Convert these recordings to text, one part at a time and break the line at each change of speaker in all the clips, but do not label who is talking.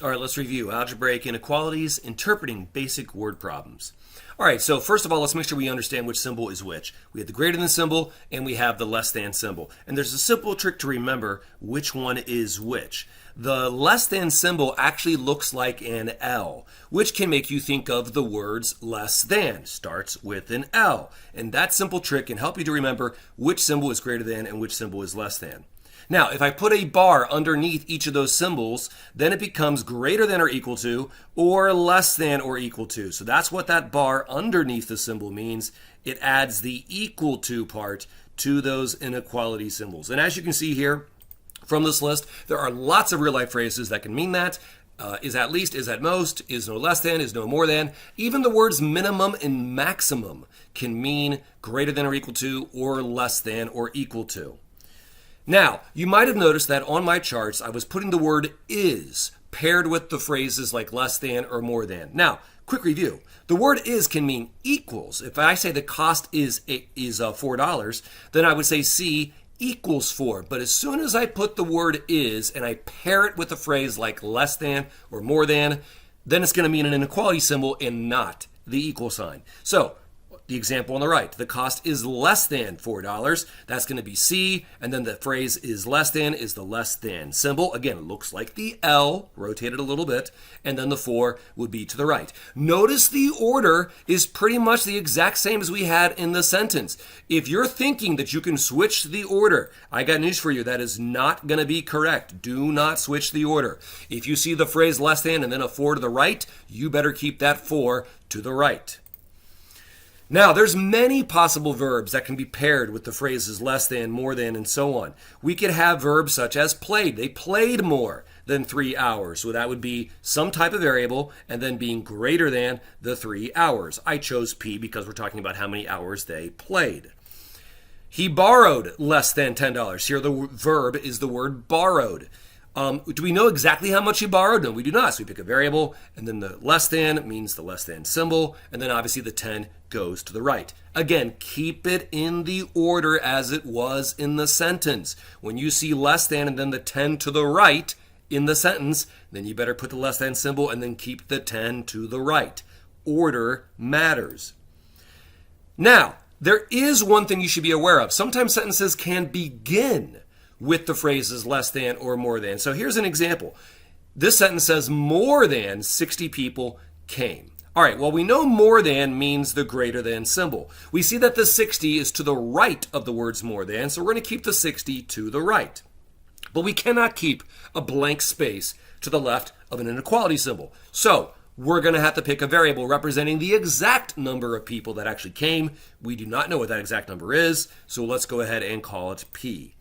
All right, let's review algebraic inequalities, interpreting basic word problems. All right, so first of all, let's make sure we understand which symbol is which. We have the greater than symbol and we have the less than symbol. And there's a simple trick to remember which one is which. The less than symbol actually looks like an L, which can make you think of the words less than. Starts with an L. And that simple trick can help you to remember which symbol is greater than and which symbol is less than. Now, if I put a bar underneath each of those symbols, then it becomes greater than or equal to, or less than or equal to. So that's what that bar underneath the symbol means. It adds the equal to part to those inequality symbols. And as you can see here from this list, there are lots of real-life phrases that can mean that. Is at least, is at most, is no less than, is no more than. Even the words minimum and maximum can mean greater than or equal to, or less than or equal to. Now, you might have noticed that on my charts, I was putting the word is paired with the phrases like less than or more than. Now, quick review. The word is can mean equals. If I say the cost is $4, then I would say C equals 4. But as soon as I put the word is and I pair it with a phrase like less than or more than, then it's going to mean an inequality symbol and not the equal sign. So, the example on the right, the cost is less than $4. That's going to be C, and then the phrase is less than is the less than symbol. Again, it looks like the L, rotated a little bit, and then the 4 would be to the right. Notice the order is pretty much the exact same as we had in the sentence. If you're thinking that you can switch the order, I got news for you. That is not going to be correct. Do not switch the order. If you see the phrase less than and then a 4 to the right, you better keep that 4 to the right. Now, there's many possible verbs that can be paired with the phrases less than, more than, and so on. We could have verbs such as played. They played more than 3 hours. So that would be some type of variable and then being greater than the 3 hours. I chose P because we're talking about how many hours they played. He borrowed less than $10. Here the verb is the word borrowed. Do we know exactly how much he borrowed? No, we do not. So we pick a variable, and then the less than means the less than symbol, and then obviously the 10 goes to the right. Again, keep it in the order as it was in the sentence. When you see less than and then the 10 to the right in the sentence, then you better put the less than symbol and then keep the 10 to the right. Order matters. Now, there is one thing you should be aware of. Sometimes sentences can begin with the phrases less than or more than. So here's an example. This sentence says more than 60 people came. All right, well, we know more than means the greater than symbol. We see that the 60 is to the right of the words more than, so we're going to keep the 60 to the right. But we cannot keep a blank space to the left of an inequality symbol. So we're going to have to pick a variable representing the exact number of people that actually came. We do not know what that exact number is, so let's go ahead and call it P.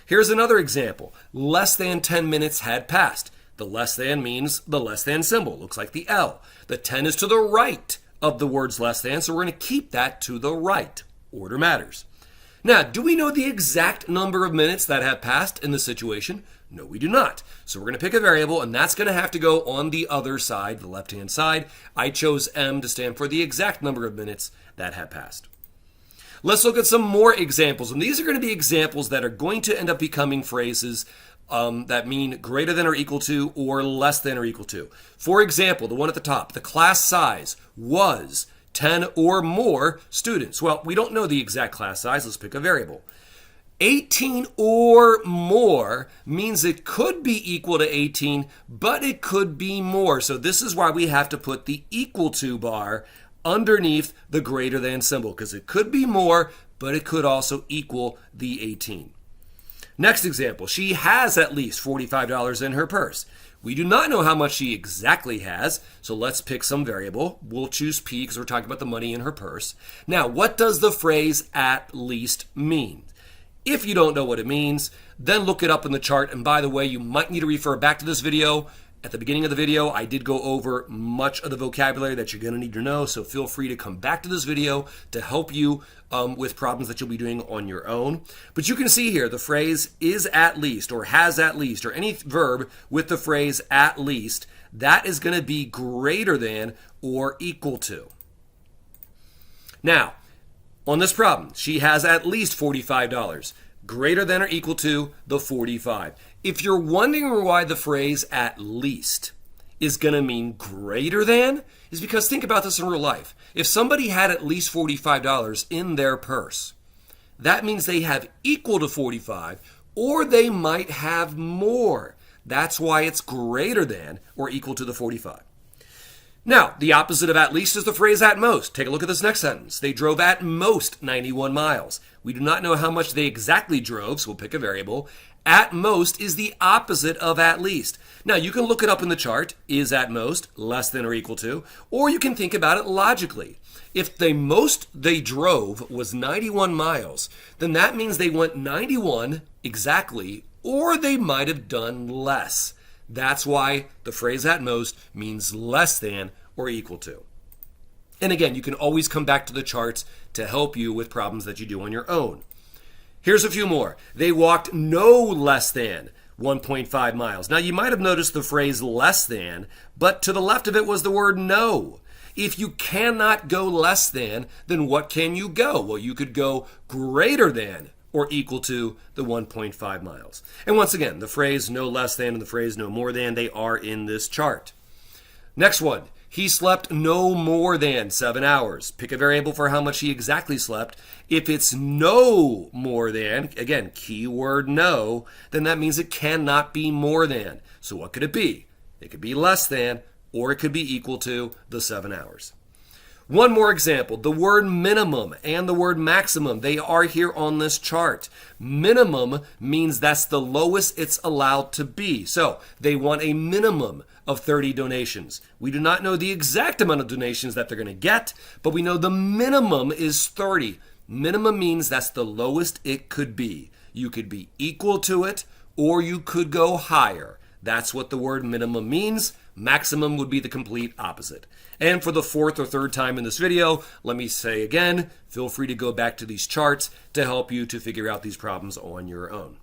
Here's another example. Less than 10 minutes had passed. The less than means the less than symbol. Looks like the L. The 10 is to the right of the words less than, so we're going to keep that to the right. Order matters. Now, do we know the exact number of minutes that have passed in this situation? No, we do not. So we're going to pick a variable, and that's going to have to go on the other side, the left-hand side. I chose M to stand for the exact number of minutes that have passed. Let's look at some more examples. And these are going to be examples that are going to end up becoming phrases that mean greater than or equal to or less than or equal to. For example, the one at the top, the class size was 10 or more students. Well, we don't know the exact class size. Let's pick a variable. 18 or more means it could be equal to 18, but it could be more. So this is why we have to put the equal to bar underneath the greater than symbol, because it could be more, but it could also equal the 18. Next example, she has at least $45 in her purse. We do not know how much she exactly has, so let's pick some variable. We'll choose P because we're talking about the money in her purse. Now, what does the phrase at least mean? If you don't know what it means, then look it up in the chart. And by the way, you might need to refer back to this video. At the beginning of the video, I did go over much of the vocabulary that you're going to need to know, so feel free to come back to this video to help you with problems that you'll be doing on your own. But you can see here the phrase is at least or has at least or any verb with the phrase at least, that is going to be greater than or equal to. Now, on this problem, she has at least $45. Greater than or equal to the 45. If you're wondering why the phrase at least is going to mean greater than is because think about this in real life. If somebody had at least $45 in their purse, that means they have equal to 45, or they might have more. That's why it's greater than or equal to the 45. Now, the opposite of at least is the phrase at most. Take a look at this next sentence. They drove at most 91 miles. We do not know how much they exactly drove, so we'll pick a variable. At most is the opposite of at least. Now, you can look it up in the chart. Is at most less than or equal to? Or you can think about it logically. If the most they drove was 91 miles, then that means they went 91 exactly, or they might have done less. That's why the phrase at most means less than or equal to. And again, you can always come back to the charts to help you with problems that you do on your own. Here's a few more. They walked no less than 1.5 miles. Now, you might have noticed the phrase less than, but to the left of it was the word no. If you cannot go less than, then what can you go? Well, you could go greater than or equal to the 1.5 miles. And once again, the phrase no less than and the phrase no more than, they are in this chart. Next one, he slept no more than 7 hours. Pick a variable for how much he exactly slept. If it's no more than, again, keyword no, then that means it cannot be more than. So what could it be? It could be less than, or it could be equal to the 7 hours. One more example, the word minimum and the word maximum, they are here on this chart. Minimum means that's the lowest it's allowed to be. So they want a minimum of 30 donations. We do not know the exact amount of donations that they're going to get, but we know the minimum is 30. Minimum means that's the lowest it could be. You could be equal to it, or you could go higher. That's what the word minimum means. Maximum would be the complete opposite. And for the fourth or third time in this video, let me say again, feel free to go back to these charts to help you to figure out these problems on your own.